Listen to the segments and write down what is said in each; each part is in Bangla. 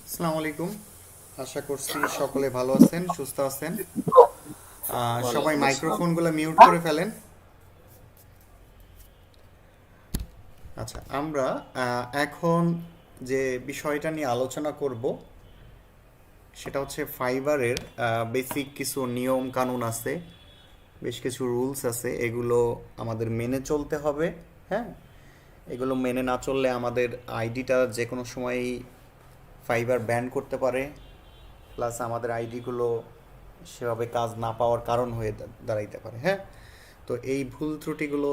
আসসালামু আলাইকুম। আশা করছি সকলে ভালো আছেন, সুস্থ আছেন। সবাই ওয়ালাইকুম আসসালাম। মাইক্রোফোনগুলো মিউট করে ফেলেন। আচ্ছা, আমরা এখন যে বিষয়টা নিয়ে আলোচনা করব সেটা হচ্ছে ফাইবারের বেসিক কিছু নিয়ম কানুন আছে, বেশ কিছু রুলস আছে, এগুলো আমাদের মেনে চলতে হবে। হ্যাঁ, এগুলো মেনে না চললে আমাদের আইডিটা যে কোনো সময়ই ফাইবার ব্যান করতে পারে, প্লাস আমাদের আইডিগুলো সেভাবে কাজ না পাওয়ার কারণ হয়ে দাঁড়াইতে পারে। হ্যাঁ, তো এই ভুল ত্রুটিগুলো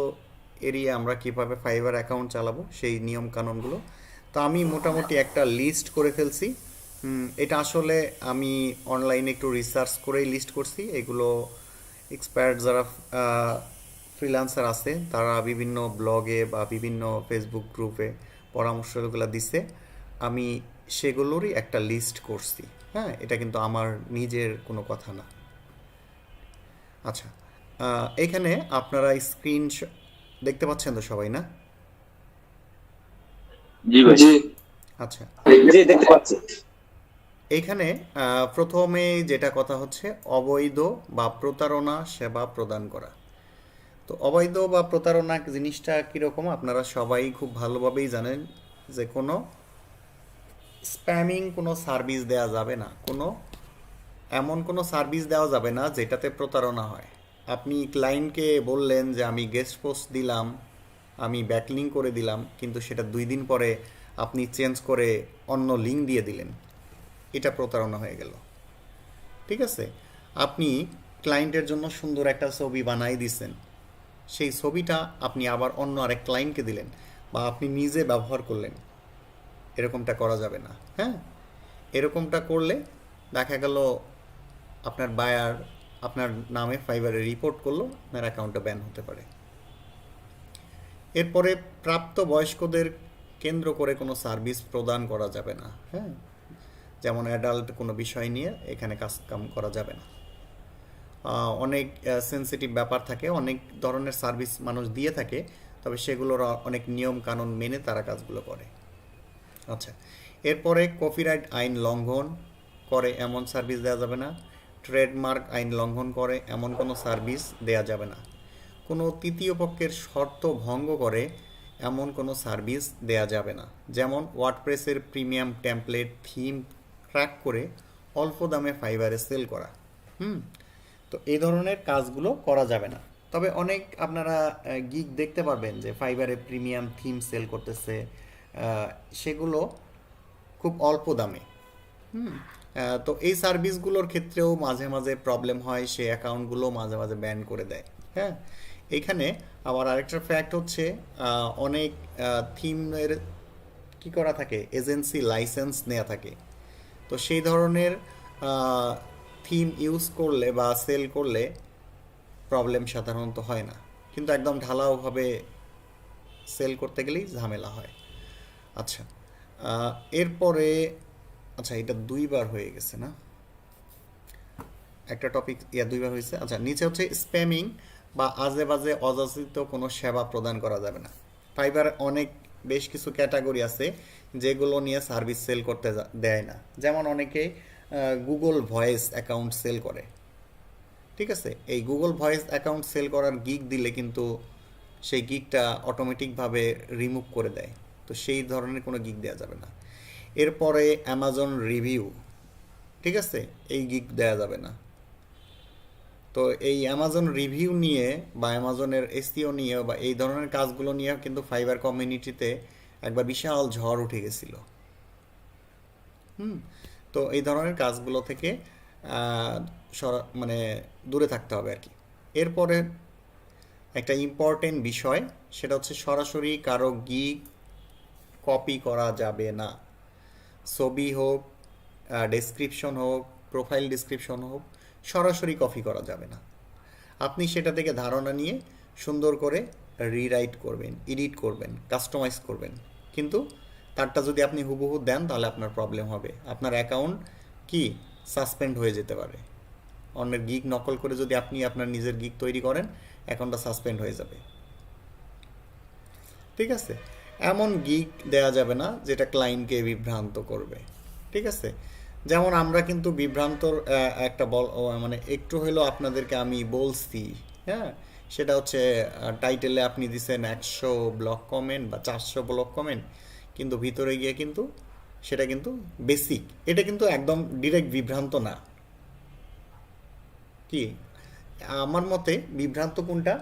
এড়িয়ে আমরা কিভাবে ফাইবার অ্যাকাউন্ট চালাবো সেই নিয়ম কানুনগুলো, তো আমি মোটামুটি একটা লিস্ট করে ফেলছি। এটা আসলে আমি অনলাইনে একটু রিসার্চ করেই লিস্ট করছি। এগুলো এক্সপার্ট যারা ফ্রিল্যান্সার আছে তারা বিভিন্ন ব্লগে বা বিভিন্ন ফেসবুক গ্রুপে পরামর্শগুলো দিছে, আমি সেগুলোরই একটা লিস্ট করছি। হ্যাঁ, এটা কিন্তু আমার নিজের কোনো কথা না। আচ্ছা, এখানে আপনারা স্ক্রিন দেখতে পাচ্ছেন তো সবাই, না? জি ভাই। জি। আচ্ছা, জি, দেখতে পাচ্ছি। এইখানে প্রথমে যেটা কথা হচ্ছে অবৈধ বা প্রতারণা সেবা প্রদান করা। তো অবৈধ বা প্রতারণা জিনিসটা কীরকম আপনারা সবাই খুব ভালোভাবেই জানেন, যে কোনো স্প্যামিং কোনো সার্ভিস দেওয়া যাবে না, কোনো এমন কোনো সার্ভিস দেওয়া যাবে না যেটাতে প্রতারণা হয়। আপনি ক্লায়েন্টকে বললেন যে আমি গেস্ট পোস্ট দিলাম, আমি ব্যাকলিং করে দিলাম, কিন্তু সেটা 2 দিন পরে আপনি চেঞ্জ করে অন্য লিঙ্ক দিয়ে দিলেন, এটা প্রতারণা হয়ে গেল। ঠিক আছে? আপনি ক্লায়েন্টের জন্য সুন্দর একটা ছবি বানাই দিছেন, সেই ছবিটা আপনি আবার অন্য আরেক ক্লায়েন্টকে দিলেন বা আপনি নিজে ব্যবহার করলেন, এরকমটা করা যাবে না। হ্যাঁ, এরকমটা করলে দেখা গেল আপনার বায়ার আপনার নামে ফাইবারে রিপোর্ট করলো, আপনার অ্যাকাউন্টটা ব্যান হতে পারে। এরপরে প্রাপ্ত বয়স্কদের কেন্দ্র করে কোনো সার্ভিস প্রদান করা যাবে না। হ্যাঁ, যেমন অ্যাডাল্ট কোনো বিষয় নিয়ে এখানে কাজ কাম করা যাবে না। অনেক সেন্সিটিভ ব্যাপার থাকে, অনেক ধরনের সার্ভিস মানুষ দিয়ে থাকে, তবে সেগুলোর অনেক নিয়ম কানুন মেনে তারা কাজগুলো করে। আচ্ছা, এরপরে কপিরাইট আইন লঙ্ঘন করে এমন সার্ভিস দেওয়া যাবে না। ট্রেডমার্ক আইন লঙ্ঘন করে এমন কোনো সার্ভিস দেওয়া যাবে না। কোনো তৃতীয় পক্ষের শর্ত ভঙ্গ করে এমন কোনো সার্ভিস দেওয়া যাবে না। যেমন ওয়ার্ডপ্রেসের প্রিমিয়াম টেমপ্লেট থিম ক্র্যাক করে অল্প দামে ফাইবারে সেল করা। হুম, তো এই ধরনের কাজগুলো করা যাবে না। তবে অনেক আপনারা গিগ দেখতে পারবেন যে ফাইবারে প্রিমিয়াম থিম সেল করতেছে, সেগুলো খুব অল্প দামে। হুম, তো এই সার্ভিসগুলোর ক্ষেত্রেও মাঝে মাঝে প্রবলেম হয়, সে অ্যাকাউন্টগুলো মাঝে মাঝে ব্যান করে দেয়। হ্যাঁ, এখানে আবার আরেকটা ফ্যাক্ট হচ্ছে অনেক থিমের কি করা থাকে, এজেন্সি লাইসেন্স নেওয়া থাকে। তো সেই ধরনের থিম ইউজ করলে বা সেল করলে প্রবলেম সাধারণত হয় না, কিন্তু একদম ঢালাওভাবে সেল করতে গেলেই ঝামেলা হয়। আচ্ছা, এরপরে আচ্ছা, এটা 2বার হয়ে গেছে না? একটা টপিক 2বার হয়েছে। আচ্ছা, নিচে হচ্ছে স্প্যামিং বা আজে বাজে অযাচিত কোনো সেবা প্রদান করা যাবে না। ফাইবার অনেক বেশ কিছু ক্যাটাগরি আছে যেগুলো নিয়ে সার্ভিস সেল করতে দেয় না। যেমন অনেকে গুগল ভয়েস অ্যাকাউন্ট সেল করে। ঠিক আছে, এই গুগল ভয়েস অ্যাকাউন্ট সেল করার গিগ দিলে কিন্তু সেই গিগটা অটোমেটিকভাবে রিমুভ করে দেয়, তো সেই ধরনের কোনো গিগ দেওয়া যাবে না। এরপরে অ্যামাজন রিভিউ, ঠিক আছে, এই গিগ দেওয়া যাবে না। তো এই অ্যামাজন রিভিউ নিয়ে বা অ্যামাজনের এসইও নিয়ে বা এই ধরনের কাজগুলো নিয়ে কিন্তু ফাইবার কমিউনিটিতে একবার বিশাল ঝড় উঠে গেছিল। হুম, তো এই ধরনের কাজগুলো থেকে আহ, মানে দূরে থাকতে হবে আর কি। এরপরে একটা ইম্পর্টেন্ট বিষয়, সেটা হচ্ছে সরাসরি কারো গিগ কপি করা যাবে না। ছবি হোক, ডেসক্রিপশন হোক, প্রোফাইল ডিসক্রিপশন হোক, সরাসরি কপি করা যাবে না। আপনি সেটা থেকে ধারণা নিয়ে সুন্দর করে রিরাইট করবেন, এডিট করবেন, কাস্টমাইজ করবেন, কিন্তু তারটা যদি আপনি হুবহু দেন তাহলে আপনার প্রবলেম হবে, আপনার অ্যাকাউন্ট কি সাসপেন্ড হয়ে যেতে পারে। অন্যের গিগ নকল করে যদি আপনি আপনার নিজের গিগ তৈরি করেন, অ্যাকাউন্টটা সাসপেন্ড হয়ে যাবে। ঠিক আছে, এমন গিগ দেয়া যাবে না যেটা ক্লায়েন্টকে বিভ্রান্ত করবে। ঠিক আছে? যেমন আমরা কিন্তু বিভ্রান্তর একটা মানে একটু হলেও আপনাদেরকে আমি বলছি, হ্যাঁ, সেটা হচ্ছে টাইটেলে আপনি দিছেন 100 ব্লক কমেন্ট বা 400 ব্লক কমেন্ট, কিন্তু ভিতরে গিয়ে কিন্তু সেটা কিন্তু বেসিক, এটা কিন্তু একদম ডিরেক্ট বিভ্রান্ত না। কি আমার মতে বিভ্রান্ত কোনটা?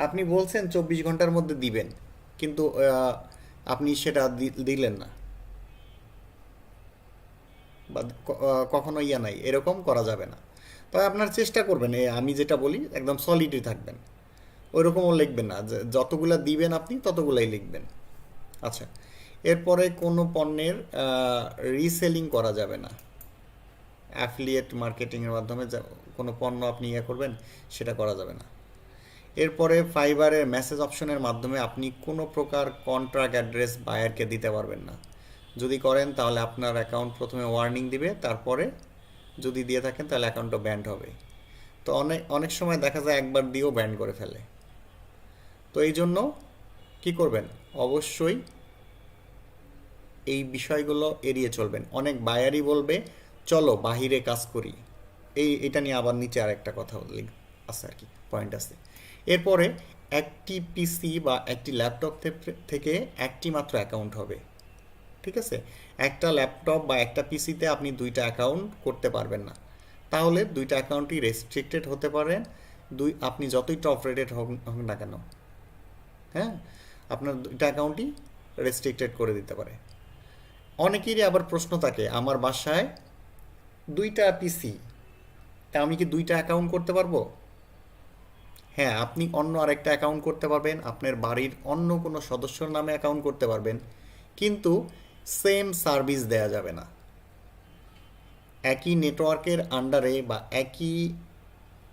আপনি বলছেন 24 ঘন্টার মধ্যে দিবেন, কিন্তু আপনি সেটা দিলেন না, বা কখনো ইয়া নাই, এরকম করা যাবে না। তবে আপনার চেষ্টা করবেন, আমি যেটা বলি একদম সলিডই থাকবেন, ওইরকমও লিখবেন না যে যতগুলা দিবেন আপনি ততগুলাই লিখবেন। আচ্ছা, এরপরে কোনো পণ্যের রিসেলিং করা যাবে না। অ্যাফিলিয়েট মার্কেটিংয়ের মাধ্যমে কোনো পণ্য আপনি ইয়ে করবেন, সেটা করা যাবে না। এরপরে ফাইবারের মেসেজ অপশনের মাধ্যমে আপনি কোনো প্রকার কন্ট্রাক্ট অ্যাড্রেস বায়ারকে দিতে পারবেন না। যদি করেন তাহলে আপনার অ্যাকাউন্ট প্রথমে ওয়ার্নিং দিবে, তারপরে যদি দিয়ে থাকেন তাহলে অ্যাকাউন্টটা ব্যান্ড হবে। তো অনেক অনেক সময় দেখা যায় একবার দিয়েও ব্যান্ড করে ফেলে। তো এই জন্য কী করবেন, অবশ্যই এই বিষয়গুলো এড়িয়ে চলবেন। অনেক বায়ারই বলবে চলো বাহিরে কাজ করি, এটা নিয়ে আবার নিচে আর একটা কথা আছে আর কি, পয়েন্ট আছে। এরপরে একটি পিসি বা একটি ল্যাপটপ থেকে একটি মাত্র অ্যাকাউন্ট হবে, ঠিক আছে? একটা ল্যাপটপ বা একটা পিসিতে আপনি দুইটা অ্যাকাউন্ট করতে পারবেন না, তাহলে দুইটা অ্যাকাউন্টই রেস্ট্রিক্টেড হতে পারেন। আপনি যতই টপ রেটেড হোক না কেন, হ্যাঁ, আপনার দুইটা অ্যাকাউন্টই রেস্ট্রিক্টেড করে দিতে পারে। অনেকেরই আবার প্রশ্ন থাকে, আমার বাসায় দুইটা পিসি, তা আমি কি দুইটা অ্যাকাউন্ট করতে পারবো? হ্যাঁ, আপনি অন্য আরেকটা অ্যাকাউন্ট করতে পারবেন, আপনার বাড়ির অন্য কোনো সদস্যর নামে অ্যাকাউন্ট করতে পারবেন, কিন্তু সেম সার্ভিস দেয়া যাবে না। একই নেটওয়ার্কের আন্ডারে বা একই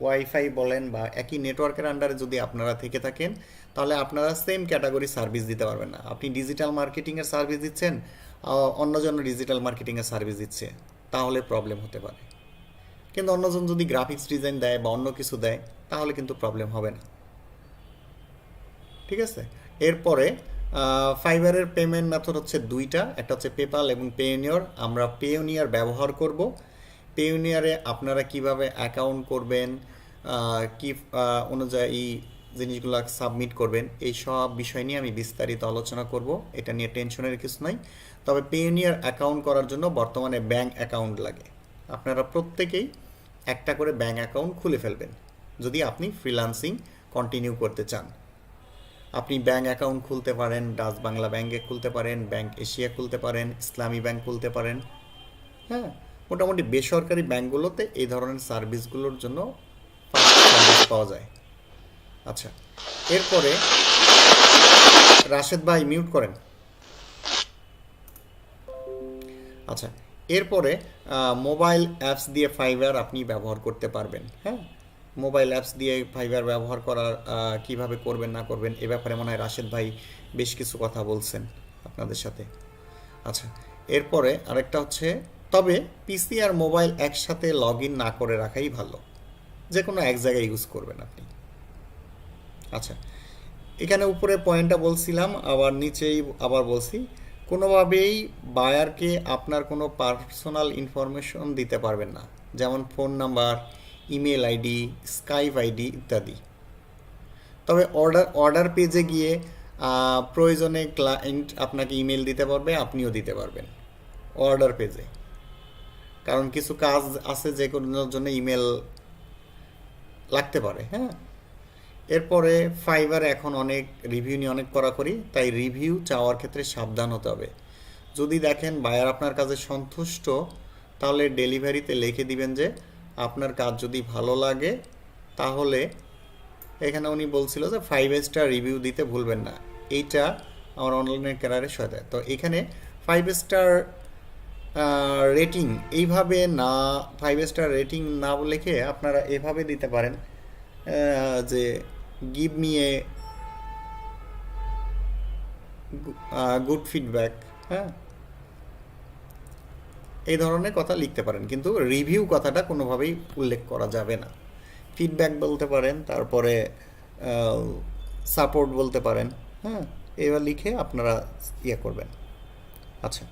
ওয়াইফাই বলেন বা একই নেটওয়ার্কের আন্ডারে যদি আপনারা থেকে থাকেন, তাহলে আপনারা সেম ক্যাটাগরি সার্ভিস দিতে পারবেন না। আপনি ডিজিটাল মার্কেটিংয়ের সার্ভিস দিচ্ছেন, অন্যজন ডিজিটাল মার্কেটিংয়ের সার্ভিস দিচ্ছে, তাহলে প্রবলেম হতে পারে। কিন্তু অন্যজন যদি গ্রাফিক্স ডিজাইন দেয় বা অন্য কিছু দেয়, তাহলে কিন্তু প্রবলেম হবে না, ঠিক আছে? এরপরে ফাইবারের পেমেন্ট মেথড হচ্ছে দুইটা, একটা হচ্ছে পেপাল এবং পেওনিয়ার। আমরা পেওনিয়ার ব্যবহার করব। পেওনিয়ারে আপনারা কিভাবে অ্যাকাউন্ট করবেন, কি অনুযায়ী জিনিসগুলো সাবমিট করবেন, এই সব বিষয় নিয়ে আমি বিস্তারিত আলোচনা করব, এটা নিয়ে টেনশনের কিছু নাই। তবে পেওনিয়ার অ্যাকাউন্ট করার জন্য বর্তমানে ব্যাংক অ্যাকাউন্ট লাগে। আপনারা প্রত্যেকেই একটা করে ব্যাংক অ্যাকাউন্ট খুলে ফেলবেন যদি আপনি ফ্রিল্যান্সিং কন্টিনিউ করতে চান। আপনি ব্যাংক অ্যাকাউন্ট খুলতে পারেন, ডাচ বাংলা ব্যাংকে খুলতে পারেন, ব্যাংক এশিয়া খুলতে পারেন, ইসলামী ব্যাংক খুলতে পারেন, হ্যাঁ, মোটামুটি বেসরকারি ব্যাংকগুলোতে এই ধরনের সার্ভিসগুলোর জন্য সার্ভিস পাওয়া যায়। আচ্ছা, এরপরে রাশেদ ভাই মিউট করেন। আচ্ছা, এরপরে মোবাইল অ্যাপস দিয়ে ফাইবার আপনি ব্যবহার করতে পারবেন। হ্যাঁ, মোবাইল অ্যাপস দিয়ে ফাইবার ব্যবহার করার কিভাবে করবেন না করবেন এ ব্যাপারে মনে হয় রাশেদ ভাই বেশ কিছু কথা বলছেন আপনাদের সাথে। আচ্ছা, এরপরে আরেকটা হচ্ছে, তবে পিসি আর মোবাইল একসাথে লগ ইন না করে রাখাই ভালো, যে কোনো এক জায়গায় ইউজ করবেন আপনি। আচ্ছা, এখানে উপরে পয়েন্টটা বলছিলাম, আবার নিচেই আবার বলছি, কোনোভাবেই বায়ারকে আপনার কোনো পার্সোনাল ইনফরমেশন দিতে পারবেন না, যেমন phone number, email ID, Skype ID ইত্যাদি। তবে অর্ডার পেজে গিয়ে প্রয়োজনে ক্লায়েন্ট আপনাকে ইমেল দিতে পারবে, আপনিও দিতে পারবেন অর্ডার পেজে, কারণ কিছু কাজ আছে যে কোনোর জন্য ইমেল লাগতে পারে। হ্যাঁ, এরপরে ফাইবার এখন অনেক রিভিউ নিয়ে অনেক কড়াকড়ি, তাই রিভিউ চাওয়ার ক্ষেত্রে সাবধান হতে হবে। যদি দেখেন বায়ার আপনার কাজে সন্তুষ্ট, তাহলে ডেলিভারিতে লিখে দিবেন যে আপনার কাজ যদি ভালো লাগে, তাহলে এখানে উনি বলছিল যে 5 স্টার রিভিউ দিতে ভুলবেন না, এইটা আমার অনলাইনের ক্যারিয়ারে সহায়তা। তো এখানে 5 স্টার রেটিং এইভাবে না, 5 স্টার রেটিং না লিখে আপনারা এভাবে দিতে পারেন যে give me a good feedback. হ্যাঁ, এই ধরনের কথা লিখতে পারেন, কিন্তু রিভিউ কথাটা কোনোভাবেই উল্লেখ করা যাবে না। ফিডব্যাক বলতে পারেন, তারপরে সাপোর্ট বলতে পারেন। হ্যাঁ, এবার লিখে আপনারা ইয়ে করবেন। আচ্ছা,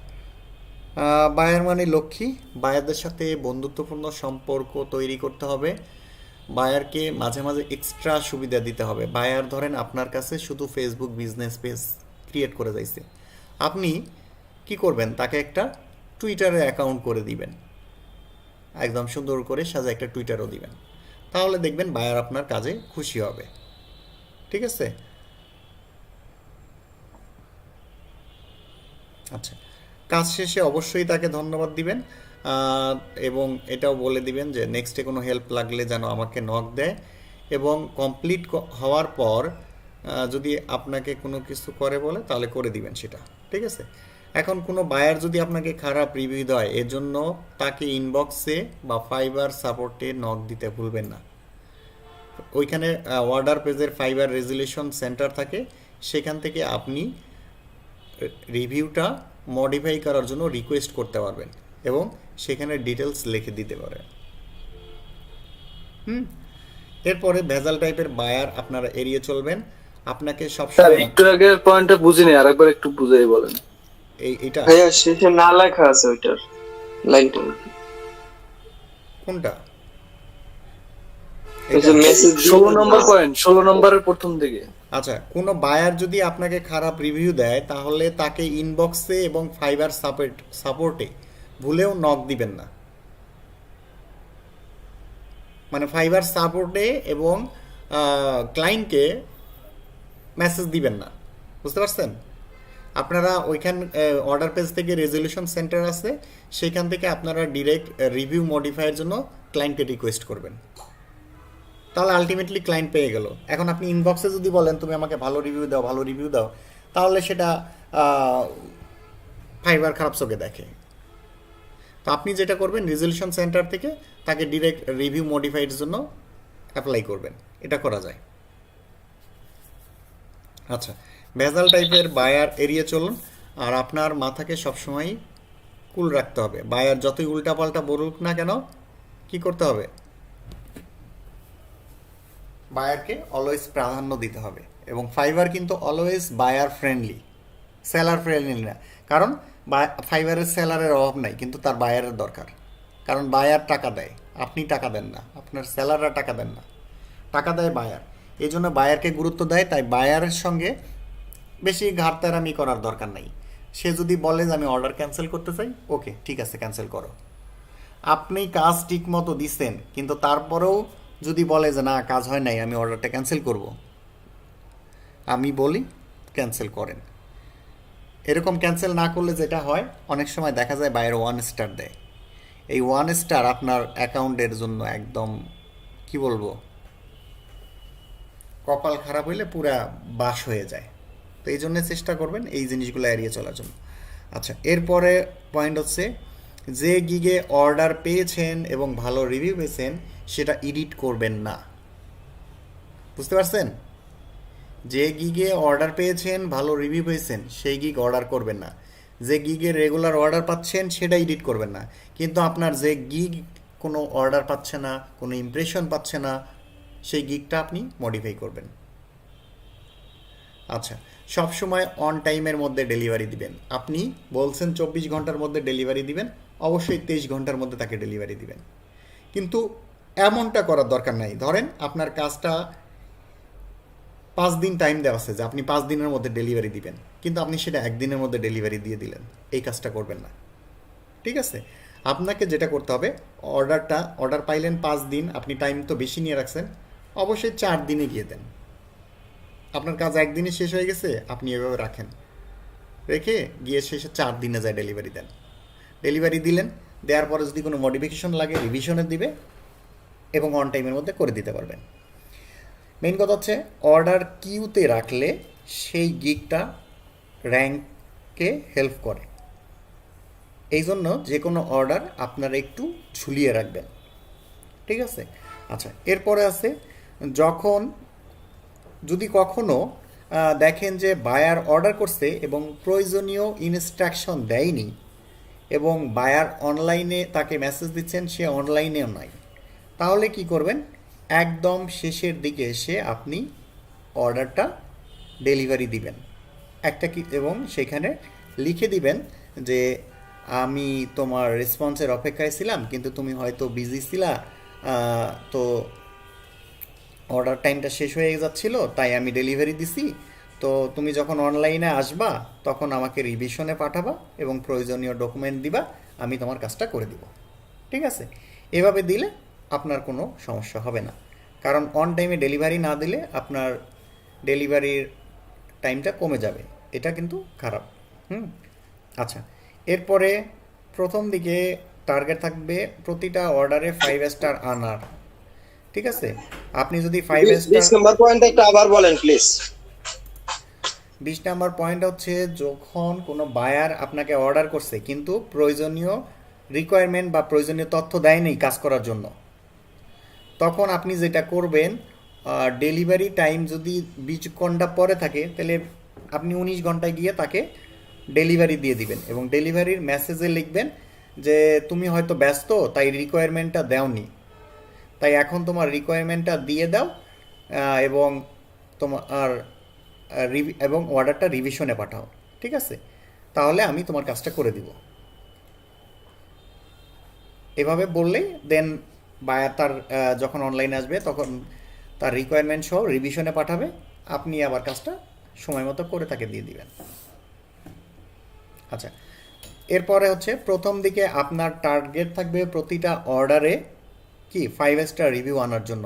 বায়ার মানে লক্ষ্মী। বায়ারদের সাথে বন্ধুত্বপূর্ণ সম্পর্ক তৈরি করতে হবে। বায়ারকে মাঝে মাঝে এক্সট্রা সুবিধা দিতে হবে। বায়ার ধরেন আপনার কাছে শুধু ফেসবুক বিজনেস পেজ ক্রিয়েট করে যাইছে, আপনি কি করবেন, তাকে একটা টুইটারে অ্যাকাউন্ট করে দিবেন, একদম সুন্দর করে সাজা একটা টুইটারও দিবেন, তাহলে দেখবেন বায়ার আপনার কাজে খুশি হবে। ঠিক আছে? আচ্ছা, কাজ শেষে অবশ্যই তাকে ধন্যবাদ দিবেন, এবং এটাও বলে দিবেন যে নেক্সটে কোনো হেল্প লাগলে যেন আমাকে নক দেয়, এবং কমপ্লিট হওয়ার পর যদি আপনাকে কোনো কিছু করে বলে তাহলে করে দিবেন সেটা। ঠিক আছে? এখন কোনো বায়ার যদি আপনাকে খারাপ রিভিউ দেয়, এজন্য তাকে ইনবক্সে বা ফাইবার সাপোর্টে নক দিতে ভুলবেন না। ওইখানে অর্ডার পেজের ফাইবার রেজুলেশন সেন্টার থাকে, সেখান থেকে আপনি রিভিউটা মডিফাই করার জন্য রিকোয়েস্ট করতে পারবেন এবং সেখানে ডিটেলস লিখে দিতে পারেন। এরপরে ভেজাল টাইপের বায়ার আপনারা এড়িয়ে চলবেন। আপনাকে স্যার সবসময় একটু আগে পয়েন্টটা বুঝিনি, আরেকবার একটু বুঝিয়ে বলেন। এইটা ভাইয়া শেষে না লেখা আছে ওইটার লাইনটা, কোনটা? ওই যে মেসেজ 16 নম্বর পয়েন্ট, 16 নম্বরের প্রথম দিকে। আচ্ছা, কোনো বায়ার যদি আপনাকে খারাপ রিভিউ দেয় তাহলে তাকে ইনবক্সে এবং ফাইবার সাপোর্টে ভুলেও নক দিবেন না। মানে ফাইবার সাপোর্টে এবং ক্লায়েন্টকে মেসেজ দিবেন না। বুঝতে পারছেন? আপনারা ওইখান অর্ডার পেজ থেকে রেজলিউশন সেন্টার আছে, সেখান থেকে আপনারা ডিরেক্ট রিভিউ মডিফাইয়ের জন্য ক্লায়েন্টকে রিকোয়েস্ট করবেন, তাহলে আলটিমেটলি ক্লায়েন্ট পেয়ে গেল। এখন আপনি ইনবক্সে যদি বলেন তুমি আমাকে ভালো রিভিউ দাও, ভালো রিভিউ দাও, তাহলে সেটা ফাইবার খারাপ চোখে দেখে। তো আপনি যেটা করবেন, রেজলিউশন সেন্টার থেকে তাকে ডিরেক্ট রিভিউ মডিফাইয়ের জন্য অ্যাপ্লাই করবেন, এটা করা যায়। আচ্ছা, ভেজাল টাইপের বায়ার এড়িয়ে চলুন, আর আপনার মাথাকে সবসময় কুল রাখতে হবে। বায়ার যতই উল্টাপাল্টা বলুক না কেন, কি করতে হবে, বায়ারকে অলওয়েজ প্রাধান্য দিতে হবে। এবং ফাইবার কিন্তু always buyer friendly, seller friendly না। কারণ ফাইবারের সেলারের অভাব নাই, কিন্তু তার বায়ারের দরকার। কারণ বায়ার টাকা দেয়, আপনি টাকা দেন না, আপনার সেলাররা টাকা দেন না, টাকা দেয় বায়ার। এই জন্য বায়ারকে গুরুত্ব দেয়। তাই বায়ারের সঙ্গে বেশি ঘাটতারামি করার দরকার নাই। সে যদি বলে যে আমি অর্ডার ক্যান্সেল করতে চাই, ওকে ঠিক আছে, ক্যান্সেল করো। আপনি কাজ ঠিক মতো দিচ্ছেন, কিন্তু তারপরেও যদি বলে যে না কাজ হয় নাই, আমি অর্ডারটা ক্যান্সেল করব, আমি বলি ক্যান্সেল করেন। এরকম ক্যান্সেল না করলে যেটা হয়, অনেক সময় দেখা যায় বাইরে 1 স্টার দেয়। এই 1 স্টার আপনার অ্যাকাউন্টের জন্য একদম কি বলবো, কপাল খারাপ হইলে পুরা বাস হয়ে যায়। তো এই জন্য চেষ্টা করবেন এই জিনিসগুলো এড়িয়ে চলার জন্য। আচ্ছা, এরপরে পয়েন্ট হচ্ছে, যে গিগে অর্ডার পেয়েছেন এবং ভালো রিভিউ পেয়েছেন সেটা এডিট করবেন না। বুঝতে পারছেন? যে গিগে অর্ডার পেয়েছেন, ভালো রিভিউ পেয়েছেন, সেই গিগ অর্ডার করবেন না। যে গিগে রেগুলার অর্ডার পাচ্ছেন সেটা এডিট করবেন না। কিন্তু আপনার যে গিগ কোনো অর্ডার পাচ্ছে না, কোনো ইমপ্রেশন পাচ্ছে না, সেই গিগটা আপনি মডিফাই করবেন। আচ্ছা, সব সময় অন টাইমের মধ্যে ডেলিভারি দিবেন। আপনি বলছেন 24 ঘন্টার মধ্যে ডেলিভারি দিবেন, অবশ্যই 23 ঘন্টার মধ্যে তাকে ডেলিভারি দিবেন। কিন্তু এমনটা করার দরকার নাই। ধরেন আপনার কাজটা 5 দিন টাইম দেওয়া আছে যে আপনি 5 দিনের মধ্যে ডেলিভারি দিবেন, কিন্তু আপনি সেটা 1 দিনের মধ্যে ডেলিভারি দিয়ে দিলেন। এই কাজটা করবেন না। ঠিক আছে? আপনাকে যেটা করতে হবে, অর্ডার পাইলেন 5 দিন, আপনি টাইম তো বেশি নিয়ে রাখছেন, অবশ্যই 4 দিনে গিয়ে দেন। আপনার কাজ 1 দিনে শেষ হয়ে গেছে, আপনি এভাবে রাখেন, রেখে গিয়ে শেষে 4 দিনে যায় ডেলিভারি দেন। ডেলিভারি দিলেন, দেওয়ার পরে যদি কোনো মডিফিকেশন লাগে রিভিশনে দিবে এবং অন টাইমের মধ্যে করে দিতে পারবেন। মেইন কথা হচ্ছে, অর্ডার কিউতে রাখলে সেই গিগটা র্যাঙ্ককে হেল্প করে। এই জন্য যে কোনো অর্ডার আপনারা একটু ঝুলিয়ে রাখবেন। ঠিক আছে? আচ্ছা, এরপরে আছে, যদি কখনো দেখেন যে বায়ার অর্ডার করছে এবং প্রয়োজনীয় ইনস্ট্রাকশন দেয়নি, এবং বায়ার অনলাইনে তাকে মেসেজ দিচ্ছেন, সে অনলাইনেও নাই, তাহলে কি করবেন, একদম শেষের দিকে এসে আপনি অর্ডারটা ডেলিভারি দিবেন এবং সেখানে লিখে দিবেন যে আমি তোমার রেসপন্সের অপেক্ষায় ছিলাম, কিন্তু তুমি হয়তো বিজি ছিলা, তো অর্ডার টাইমটা শেষ হয়ে যাচ্ছিল, তাই আমি ডেলিভারি দিছি। তো তুমি যখন অনলাইনে আসবা তখন আমাকে রিভিশনে পাঠাবা এবং প্রয়োজনীয় ডকুমেন্ট দিবা, আমি তোমার কাজটা করে দিব। ঠিক আছে? এভাবে দিলে আপনার কোনো সমস্যা হবে না, কারণ অন টাইমে ডেলিভারি না দিলে আপনার ডেলিভারির টাইমটা কমে যাবে, এটা কিন্তু খারাপ। হুম। আচ্ছা, এরপরে প্রথম দিকে টার্গেট থাকবে প্রতিটা অর্ডারে 5 স্টার আনার। ঠিক আছে? আপনি যদি 20 5 স্টার, নম্বর পয়েন্টটা একটু আবার বলেন প্লিজ। 20 নাম্বার পয়েন্ট হচ্ছে যখন কোনো বায়ার আপনাকে অর্ডার করছে কিন্তু প্রয়োজনীয় রিকোয়ারমেন্ট বা প্রয়োজনীয় তথ্য দেয়নি কাজ করার জন্য, তখন আপনি যেটা করবেন, ডেলিভারি টাইম যদি 20 ঘন্টা পরে থাকে তাহলে আপনি 19 ঘন্টায় গিয়ে তাকে ডেলিভারি দিয়ে দিবেন এবং ডেলিভারির মেসেজে লিখবেন যে তুমি হয়তো ব্যস্ত তাই রিকোয়ারমেন্টটা দেওনি, তাই এখন তোমার রিকোয়ারমেন্টটা দিয়ে দাও, এবং তোমার এবং অর্ডারটা রিভিশনে পাঠাও। ঠিক আছে? তাহলে আমি তোমার কাজটা করে দিব। এভাবে বললেই দেন বায়ার তার যখন অনলাইনে আসবে তখন তার রিকোয়ারমেন্ট সহ রিভিশনে পাঠাবে, আপনি আবার কাজটা সময় মতো করে তাকে দিয়ে দিবেন। আচ্ছা, এরপরে হচ্ছে প্রথম দিকে আপনার টার্গেট থাকবে প্রতিটা অর্ডারে কি 5 স্টার রিভিউ আনার জন্য।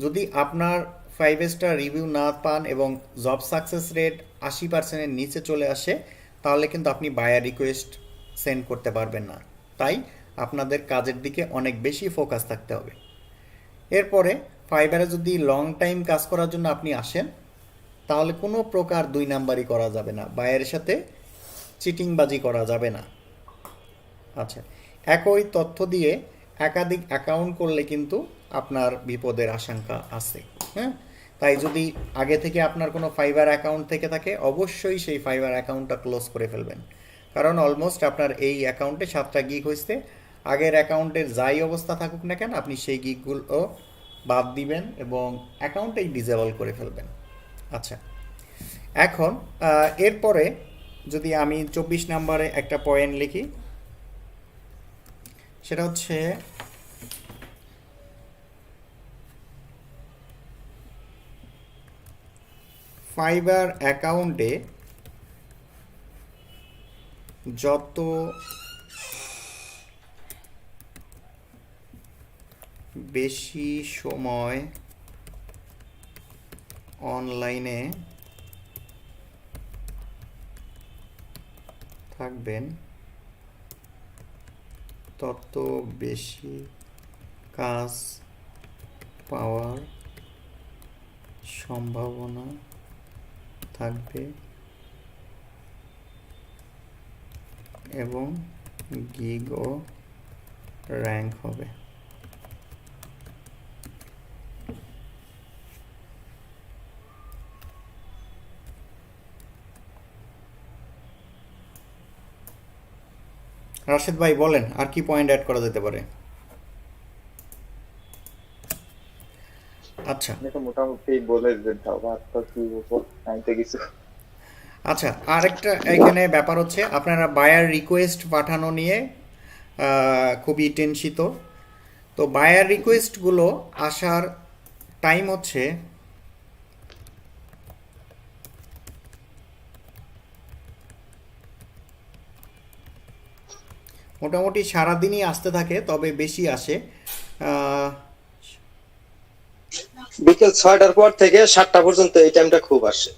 যদি আপনার 5 স্টার রিভিউ না পান এবং জব সাকসেস রেট 80%-এর নিচে চলে আসে, তাহলে কিন্তু আপনি বায়ার রিকোয়েস্ট সেন্ড করতে পারবেন না। তাই আপনাদের কাজের দিকে অনেক বেশি ফোকাস থাকতে হবে। এরপরে ফাইবারে যদি লং টাইম কাজ করার জন্য আপনি আসেন, তাহলে কোনো প্রকার 2 নাম্বারই করা যাবে না, বায়ারের সাথে চিটিংবাজি করা যাবে না। আচ্ছা, একই তথ্য দিয়ে একাধিক অ্যাকাউন্ট করলে কিন্তু আপনার বিপদের আশঙ্কা আছে। হ্যাঁ, তাই যদি আগে থেকে আপনার কোনো ফাইবার অ্যাকাউন্ট থেকে থাকে, অবশ্যই সেই ফাইবার অ্যাকাউন্টটা ক্লোজ করে ফেলবেন, কারণ অলমোস্ট আপনার এই অ্যাকাউন্টে 7টা গিগ হয়েছে। আগের অ্যাকাউন্টের যাই অবস্থা থাকুক না কেন, আপনি সেই গিগগুলো বাদ দিবেন এবং অ্যাকাউন্টেই ডিসেবল করে ফেলবেন। আচ্ছা, এখন এরপরে যদি আমি 24 নাম্বারে একটা পয়েন্ট লিখি, সেটা হচ্ছে ফাইবার অ্যাকাউন্টে যত বেশি সময় অনলাইনে থাকবেন তত বেশি কাজ পাওয়ার সম্ভাবনা থাকবে এবং গিগও র্যাঙ্ক হবে। রাশেদ ভাই বলেন, আর কি পয়েন্ট অ্যাড করা যেতে পারে? আচ্ছা তো মোটামুটি বলে দেন, আবার তো কি বলবো, আমি তো কিছু। আচ্ছা, আরেকটা এখানে ব্যাপার হচ্ছে আপনারা বায়ার রিকোয়েস্ট পাঠানো নিয়ে খুবই টেনশিত। তো বায়ার রিকোয়েস্টগুলো আসার টাইম হচ্ছে মোটামুটি সারাদিনই আসতে থাকে, তবে বেশি আসে বিকেল 6টার পর থেকে 7টা পর্যন্ত এই টাইমটা খুব আসে।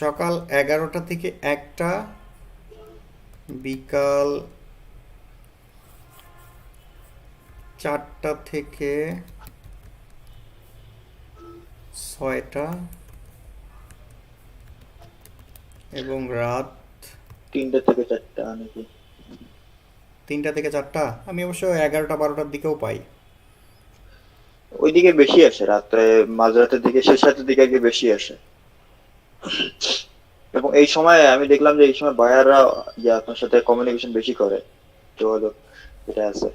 সকাল 11টা থেকে 1টা, বিকাল 4টা থেকে 6টা এবং রাত 3টা থেকে 4টা নাকি? 3টা থেকে 4টা। আমি অবশ্য 11টা 12টার দিকেও পাই। ওইদিকে বেশি আসে, রাতে মাঝরাতের দিকে, শেষ রাতের দিকে আগে বেশি আসে। এবং এই সময় আমি দেখলাম যে এই সময় বায়াররা আপনার সাথে কমিউনিকেশন বেশি করে, যোগাযোগ যেটা আছে।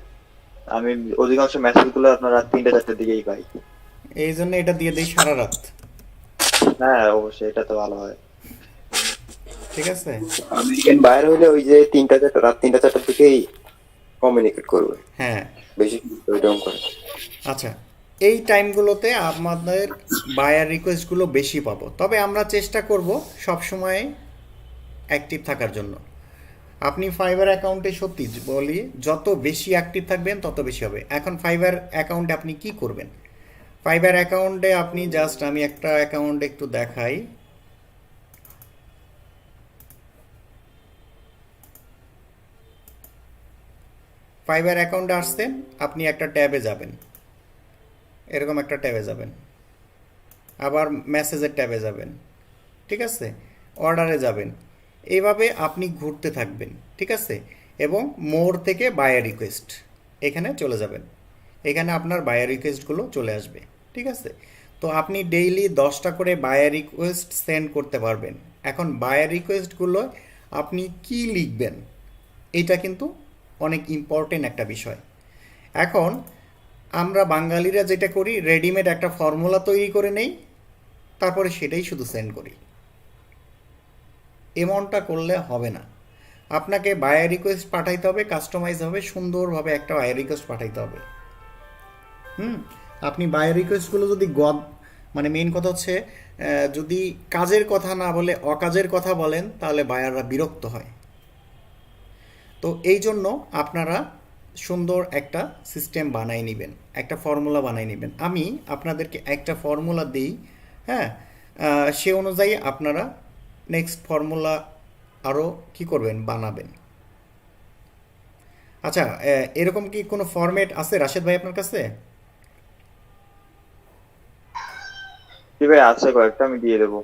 আমি অধিকাংশ মেসেজ গুলো আপনার রাত 3টা 4টার দিকেই পাই। এই জন্য এটা দিয়ে দিই সারা রাত। হ্যাঁ অবশ্যই, এটা তো ভালো হয়। ঠিক আছে? উইকেন্ড বাইরে হইলে ওই যে রাত 3টা 4টার দিকেই কমিউনিকেট করবে, হ্যাঁ। বেশি ওইরকম করে। আচ্ছা, এই টাইমগুলোতে আমাদের বায়ার রিকোয়েস্টগুলো বেশি পাবো, তবে আমরা চেষ্টা করব সবসময় অ্যাক্টিভ থাকার জন্য। আপনি ফাইবার অ্যাকাউন্টে সত্যি বলি, যত বেশি অ্যাক্টিভ থাকবেন তত বেশি হবে। এখন ফাইবার অ্যাকাউন্টে আপনি কি করবেন? ফাইবার অ্যাকাউন্টে আপনি জাস্ট, আমি একটা অ্যাকাউন্ট একটু দেখাই। ফাইবার অ্যাকাউন্টে আসছেন, আপনি একটা ট্যাবে যাবেন, এরকম একটা ট্যাবে যাবেন, আবার মেসেজের ট্যাবে যাবেন, ঠিক আছে, অর্ডারে যাবেন, এইভাবে আপনি ঘুরতে থাকবেন, ঠিক আছে। এবং মোর থেকে বায়ার রিকোয়েস্ট এখানে চলে যাবেন, এখানে আপনার বায়ার রিকোয়েস্টগুলো চলে আসবে, ঠিক আছে। তো আপনি ডেইলি 10টা করে বায়ার রিকোয়েস্ট সেন্ড করতে পারবেন। এখন বায়ার রিকোয়েস্টগুলো আপনি কি লিখবেন, এটা কিন্তু অনেক ইম্পর্টেন্ট একটা বিষয়। এখন আমরা বাঙালিরা যেটা করি, রেডিমেড একটা ফর্মুলা তৈরি করে নেই, তারপরে সেটাই শুধু সেন্ড করি। এমনটা করলে হবে না। আপনাকে বায়ার রিকোয়েস্ট পাঠাইতে হবে, কাস্টমাইজ হবে, সুন্দরভাবে একটা বায়ার রিকোয়েস্ট পাঠাইতে হবে। আপনি বায়ার রিকোয়েস্টগুলো যদি মানে মেইন কথা হচ্ছে, যদি কাজের কথা না বলে অকাজের কথা বলেন, তাহলে বায়াররা বিরক্ত হয়। তো এই জন্য আপনারা সুন্দর একটা সিস্টেম বানাই নেবেন, একটা ফর্মুলা বানাই নেবেন। আমি আপনাদেরকে একটা ফর্মুলা দিই, হ্যাঁ, সে অনুযায়ী আপনারা নেক্সট ফর্মুলা আরও কি করবেন, বানাবেন। আচ্ছা, এরকম কি কোনো ফরম্যাট আছে রাশেদ ভাই আপনার কাছে? জি ভাই, আছে কয়েকটা, আমি দিয়ে দেবো।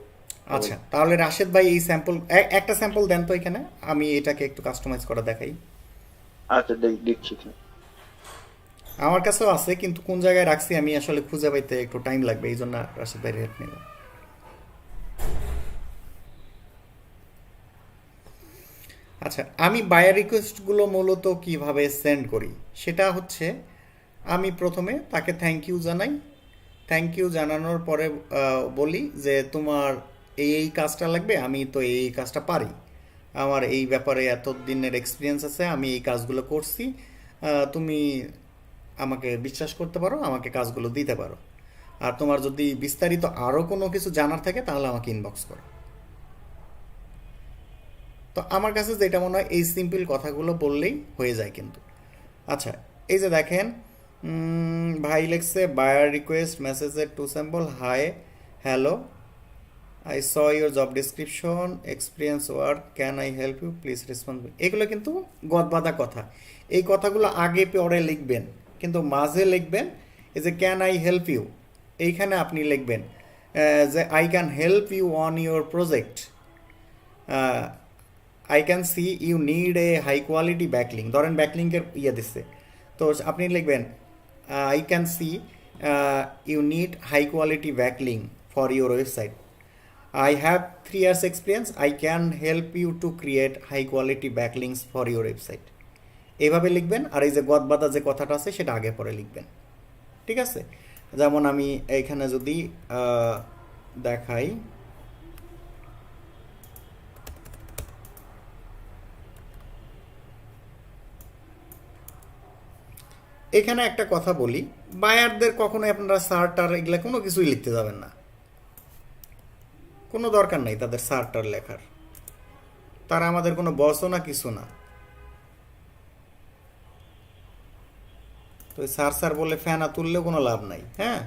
আচ্ছা, তাহলে রাশেদ ভাই এই স্যাম্পল, একটা স্যাম্পল দেন তো এখানে, আমি এটাকে একটু কাস্টমাইজ করা দেখাই। আচ্ছা দিচ্ছি। আমার কাছেও আছে, কিন্তু কোন জায়গায় রাখছি আমি আসলে খুঁজে পাইতে একটু টাইম লাগবে, এই জন্য রাশেদ ভাইয়ের হেল্প নিলাম। আচ্ছা, আমি বায়ার রিকোয়েস্টগুলো মূলত কিভাবে সেন্ড করি সেটা হচ্ছে, আমি প্রথমে তাকে থ্যাংক ইউ জানাই। থ্যাংক ইউ জানানোর পরে বলি যে তোমার এই কাজটা লাগবে, আমি তো এই কাজটা পারি, আমার এই ব্যাপারে এত দিনের এক্সপিরিয়েন্স আছে, আমি এই কাজগুলো করছি, তুমি আমাকে বিশ্বাস করতে পারো, আমাকে কাজগুলো দিতে পারো। আর তোমার যদি বিস্তারিত আরও কোনো কিছু জানার থাকে তাহলে আমাকে ইনবক্স করো। তো আমার কাছে যেটা মনে হয়, এই সিম্পল কথাগুলো বললেই হয়ে যায় কিন্তু। আচ্ছা, এই যে দেখেন, ভাই লেখছে বায়ার রিকোয়েস্ট মেসেজের to sample, hi hello, I saw your job description, experience work, can I help you, please respond. এগুলো কিন্তু গদবাঁধা কথা, এই কথাগুলো আগে পরে লিখবেন, কিন্তু মাঝে লিখবেন এই যে ক্যান আই হেল্প ইউ, এইখানে আপনি লিখবেন যে I can help you on your project, I can see you need a high quality backlink, ধরেন ব্যাকলিংকের ইয়ে দিচ্ছে, তো আপনি লিখবেন I can see you need high quality backlink for your website, I have 3 years experience, I can help you to create high quality backlinks for your website. এইভাবে লিখবেন, আর এই যে গদবাদা যে কথাটা আছে সেটা আগে পরে লিখবেন, ঠিক আছে। যেমন আমি এইখানে যদি দেখাই, এখানে একটা কথা বলি, বায়ারদের কখনোই আপনারা সার্টার এগুলা কোনো কিছুই লিখতে যাবেন না, কোনো দরকার নাই তাদের সার্টার লেখার, তারা আমাদের কোনো বসও না, কিছু না। তো সার সার বলে ফ্যানা তুললেও কোনো লাভ নাই, হ্যাঁ।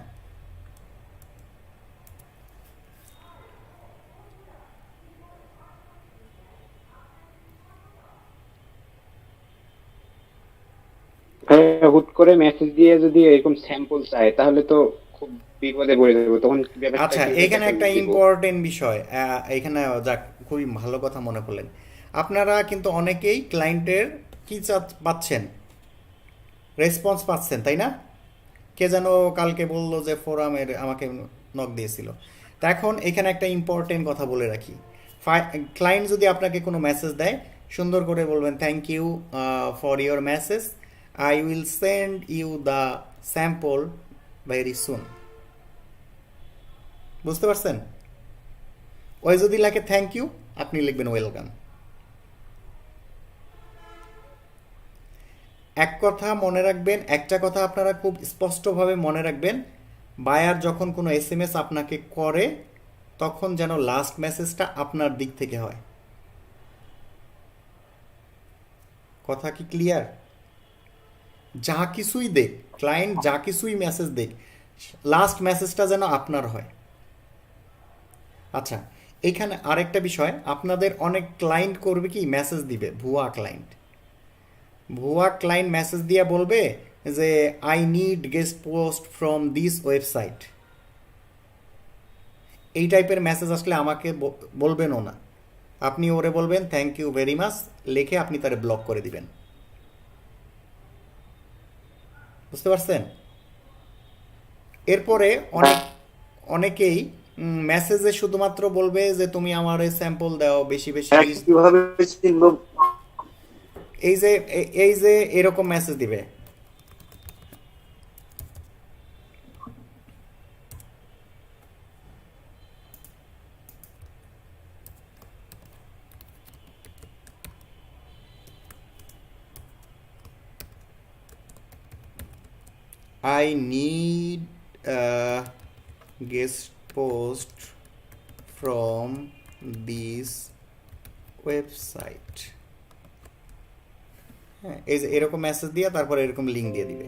হুট করে মেসেজ দিয়ে যদি এরকম স্যাম্পল চায় তাহলে তো খুব বিপদে পড়ে যাবে তখন। আচ্ছা, এখানে একটা ইম্পর্টেন্ট বিষয়, এখানে যাক খুবই ভালো কথা মনে করলেন, আপনারা কিন্তু অনেকেই ক্লায়েন্টের কি পাচ্ছেন, রেসপন্স পাচ্ছেন, তাই না? কে যেন কালকে বললো যে ফোরামের আমাকে নক দিয়েছিল। তা এখন এখানে একটা ইম্পর্টেন্ট কথা বলে রাখি, ক্লায়েন্ট যদি আপনাকে কোনো মেসেজ দেয়, সুন্দর করে বলবেন thank you for your message, I will send you the sample very soon. বুঝতে পারছেন? ওই যদি লাগে থ্যাংক ইউ, আপনি লিখবেন ওয়েলকাম। এক কথা মনে রাখবেন, একটা কথা আপনারা খুব স্পষ্টভাবে মনে রাখবেন, বায়ার যখন কোনো এসএমএস আপনাকে করে তখন যেন লাস্ট মেসেজটা আপনার দিক থেকে হয়। কথা কি ক্লিয়ার? যা কিছুই দেখ ক্লায়েন্ট, যা কিছুই মেসেজ দেখ, লাস্ট মেসেজটা যেন আপনার হয়। আচ্ছা, এখানে আরেকটা বিষয়, আপনাদের অনেক ক্লায়েন্ট করবে কি, মেসেজ দিবে ভুয়া ক্লায়েন্ট। ভুয়া ক্লায়েন্ট মেসেজ দিয়ে বলবে যে I need guest post from this website. এই টাইপের মেসেজ আসলে আমাকে বলবেনও না, আপনি ওরে বলবেন থ্যাংক ইউ ভেরি মাচ লিখে আপনি তারে ব্লক করে দিবেন। বুঝতে পারছেন? এরপরে অনেকেই মেসেজে শুধুমাত্র বলবে যে তুমি আমার স্যাম্পল দাও বেশি বেশি, কিভাবে চিনবো? এই যে এরকম মেসেজ দিবে। I need a guest post from this website. হ্যাঁ, এই যে এরকম মেসেজ দিয়ে তারপরে এরকম লিঙ্ক দিয়ে দিবে।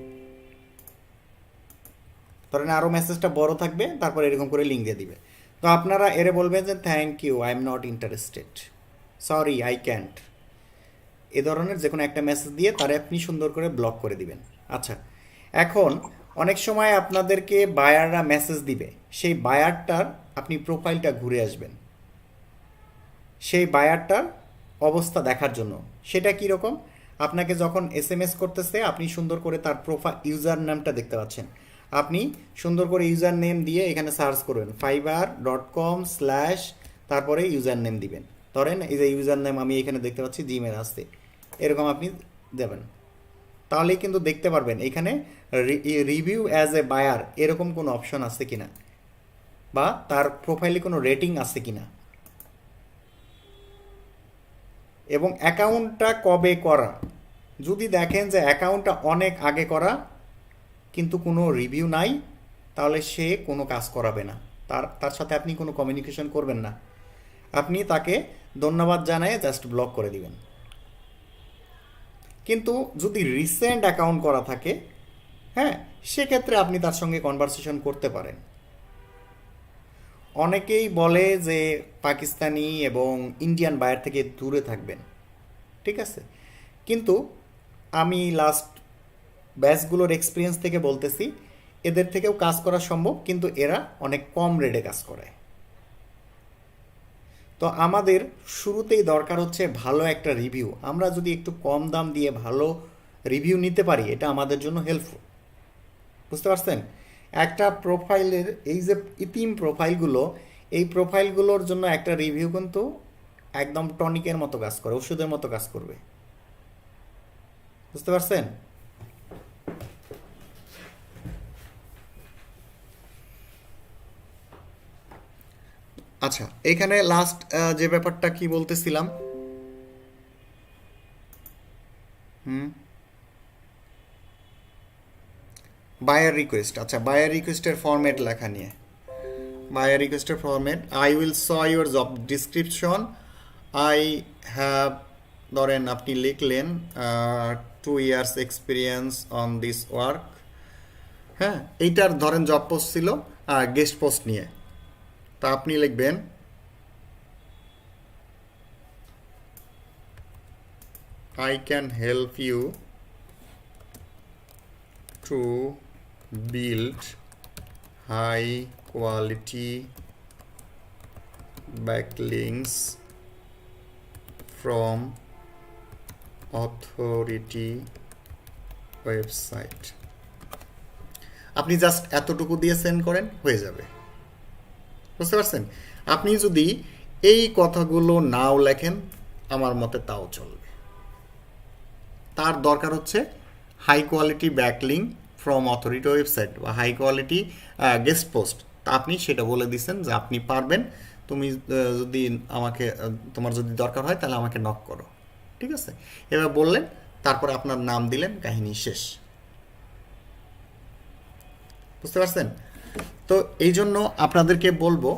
ধরেন আরও মেসেজটা বড় থাকবে, তারপর এরকম করে লিঙ্ক দিয়ে দিবে। তো আপনারা এরে বলবেন যে thank you, I am not interested, sorry I can't, এ ধরনের যে কোনো একটা মেসেজ দিয়ে তারে আপনি সুন্দর করে ব্লক করে দিবেন। আচ্ছা, এখন অনেক সময় আপনাদেরকে বায়াররা মেসেজ দিবে, সেই বায়ারটার আপনি প্রোফাইলটা ঘুরে আসবেন সেই বায়ারটার অবস্থা দেখার জন্য। সেটা কীরকম, আপনাকে যখন এসএমএস করতেছে আপনি সুন্দর করে তার প্রোফাইল ইউজার নেমটা দেখতে পাচ্ছেন, আপনি সুন্দর করে ইউজার নেম দিয়ে এখানে সার্চ করবেন fiverr.com/ তারপরে ইউজার নেম দিবেন। ধরেন এই যে ইউজার নেম আমি এখানে দেখতে পাচ্ছি জিমেল আসছে, এরকম আপনি দেবেন। তাহলেই কিন্তু দেখতে পারবেন এখানে রিভিউ অ্যাজ এ বায়ার এরকম কোনো অপশন আছে কিনা, বা তার প্রোফাইলে কোনো রেটিং আছে কিনা, এবং অ্যাকাউন্টটা কবে করা। যদি দেখেন যে অ্যাকাউন্টটা অনেক আগে করা কিন্তু কোনো রিভিউ নাই, তাহলে সে কোনো কাজ করাবে না, তার সাথে আপনি কোনো কমিউনিকেশন করবেন না, আপনি তাকে ধন্যবাদ জানায় জাস্ট ব্লক করে দিবেন। কিন্তু যদি রিসেন্ট অ্যাকাউন্ট করা থাকে, হ্যাঁ, সেক্ষেত্রে আপনি তার সঙ্গে কনভারসেশন করতে পারেন। অনেকেই বলে যে পাকিস্তানি এবং ইন্ডিয়ান বায়ার থেকে দূরে থাকবেন, ঠিক আছে, কিন্তু আমি লাস্ট ব্যাচগুলোর এক্সপিরিয়েন্স থেকে বলতেছি এদের থেকেও কাজ করা সম্ভব, কিন্তু এরা অনেক কম রেটে কাজ করে। তো আমাদের শুরুতেই দরকার হচ্ছে ভালো একটা রিভিউ। আমরা যদি একটু কম দাম দিয়ে ভালো রিভিউ নিতে পারি, এটা আমাদের জন্য হেল্পফুল। বুঝতে পারছেন? একটা প্রোফাইলের এই যে ইতিম প্রোফাইলগুলো, এই প্রোফাইলগুলোর জন্য একটা রিভিউ কিন্তু একদম টনিকের মতো কাজ করে, ওষুধের মতো কাজ করবে। বুঝতে পারছেন? আচ্ছা, এখানে লাস্ট যে ব্যাপারটা কি বলতেছিলাম, বায়ার রিকোয়েস্ট। আচ্ছা, বায়ার রিকোয়েস্টের ফরম্যাট লেখা নিয়ে, বায়ার রিকোয়েস্টের format, I will show your job description, I have, ধরেন আপনি লিখলেন 2 years experience on this work, হ্যাঁ, এইটার ধরেন জব পোস্ট ছিল গেস্ট পোস্ট নিয়ে, তা আপনি লিখবেন I can help you to build high quality backlinks from authority website. আপনি জাস্ট এতটুকু দিয়ে সেন্ড করেন, হয়ে যাবে। বুঝতে পারছেন? আপনি যদি এই কথাগুলো নাও লেখেন আমার মতে তাও চলবে। তার দরকার হচ্ছে high quality backlink from authority website বা হাই কোয়ালিটি গেস্ট পোস্ট, তা আপনি সেটা বলে দিচ্ছেন যে আপনি পারবেন, তুমি যদি আমাকে তোমার যদি দরকার হয় তাহলে আমাকে নক করো, ঠিক আছে? এবার বললেন, তারপরে আপনার নাম দিলেন, কাহিনী শেষ। বুঝতে পারছেন? তো এই জন্য আপনাদেরকে বলবো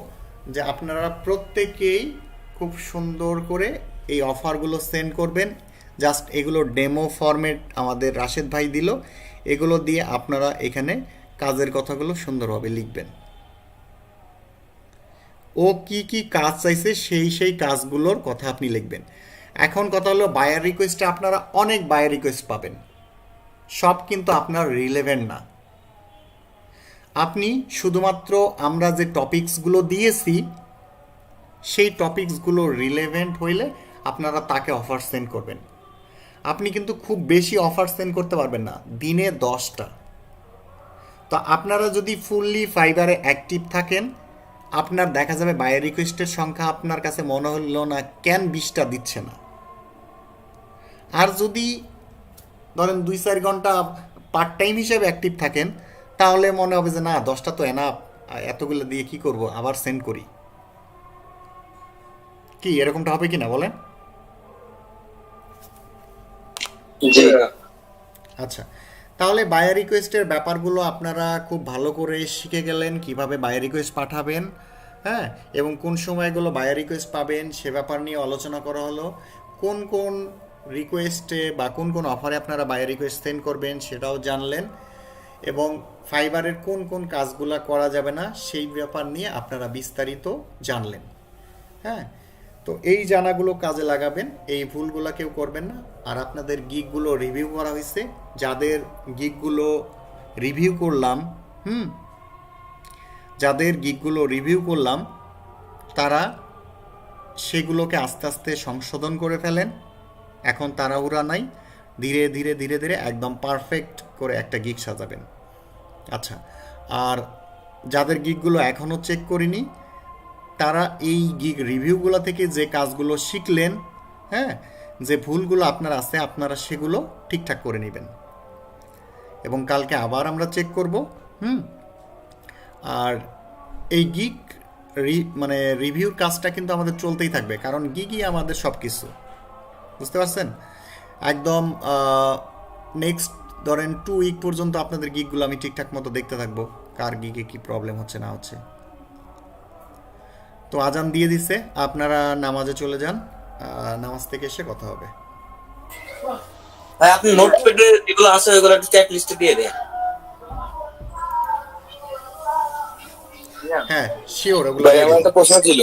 যে আপনারা প্রত্যেকেই খুব সুন্দর করে এই অফারগুলো সেন্ড করবেন। জাস্ট এগুলো ডেমো ফরম্যাট আমাদের রাশেদ ভাই দিল, এগুলো দিয়ে আপনারা এখানে কাজের কথাগুলো সুন্দরভাবে লিখবেন। ও কি কি কাজ চাইছে সেই কাজগুলোর কথা আপনি লিখবেন। এখন কথা হলো, বায়ার রিকোয়েস্টে আপনারা অনেক বায়ার রিকোয়েস্ট পাবেন, সব কিন্তু আপনার রিলেভেন্ট না। আপনি শুধুমাত্র আমরা যে টপিকসগুলো দিয়েছি সেই টপিকসগুলো রিলেভেন্ট হইলে আপনারা তাকে অফার সেন্ড করবেন। আপনি কিন্তু খুব বেশি অফার সেন্ড করতে পারবেন না, দিনে 10টা। তো আপনারা যদি ফুললি ফাইবারে অ্যাক্টিভ থাকেন, আপনার দেখা যাবে বায়ার রিকোয়েস্টের সংখ্যা আপনার কাছে মনে হলো না কেন 20টা দিচ্ছে না। আর যদি ধরেন 2-4 ঘন্টা পার্ট টাইম হিসেবে অ্যাক্টিভ থাকেন, তাহলে মনে হবে যে না 10টা তো এনাফ, এতগুলো দিয়ে কি করব, আবার সেন্ড করি। কি এরকমটা হবে কি না বলেন? জি আচ্ছা, তাহলে বায়ার রিকোয়েস্টের ব্যাপারগুলো আপনারা খুব ভালো করে শিখে গেলেন, কিভাবে বায়ার রিকোয়েস্ট পাঠাবেন, হ্যাঁ, এবং কোন সময়গুলো বায়ার রিকোয়েস্ট পাবেন সে ব্যাপার নিয়ে আলোচনা করা হলো। কোন কোন রিকোয়েস্টে বা কোন কোন অফারে আপনারা বায়ার রিকোয়েস্ট সেন্ড করবেন সেটাও জানলেন, এবং ফাইবারের কোন কোন কাজগুলো করা যাবে না সেই ব্যাপার নিয়ে আপনারা বিস্তারিত জানলেন। হ্যাঁ, তো এই জানাগুলো কাজে লাগাবেন, এই ভুলগুলো কেউ করবেন না। আর আপনাদের গিগগুলো রিভিউ করা হয়েছে, যাদের গিগগুলো রিভিউ করলাম, যাদের গিগগুলো রিভিউ করলাম তারা সেগুলোকে আস্তে আস্তে সংশোধন করে ফেলেন। এখন তাড়াহুড়া নাই, ধীরে ধীরে ধীরে ধীরে একদম পারফেক্ট করে একটা গিগ সাজাবেন। আচ্ছা, আর যাদের গিগগুলো এখনও চেক করিনি তারা এই গিগ রিভিউগুলো থেকে যে কাজগুলো শিখলেন, হ্যাঁ, যে ভুলগুলো আপনার আছে আপনারা সেগুলো ঠিকঠাক করে নেবেন, এবং কালকে আবার আমরা চেক করব। আর এই গিগ মানে রিভিউর কাজটা কিন্তু আমাদের চলতেই থাকবে, কারণ গিগই আমাদের সব কিছু। বুঝতে পারছেন? একদম নেক্সট ধরেন 2 উইক পর্যন্ত আপনাদের গিগগুলো আমি ঠিকঠাক মতো দেখতে থাকবো, কার গিগে কি প্রবলেম হচ্ছে না হচ্ছে। তো আজান দিয়ে দিছে, আপনারা নামাজে চলে যান, নামাজ থেকে এসে কথা হবে। ভাই আপনি নোটপ্যাডে যেগুলো আছে ওইগুলো একটু চেক লিস্টে দিয়ে দেন। হ্যাঁ শিওর, ওগুলো ভাই আমার একটা প্রশ্ন ছিল।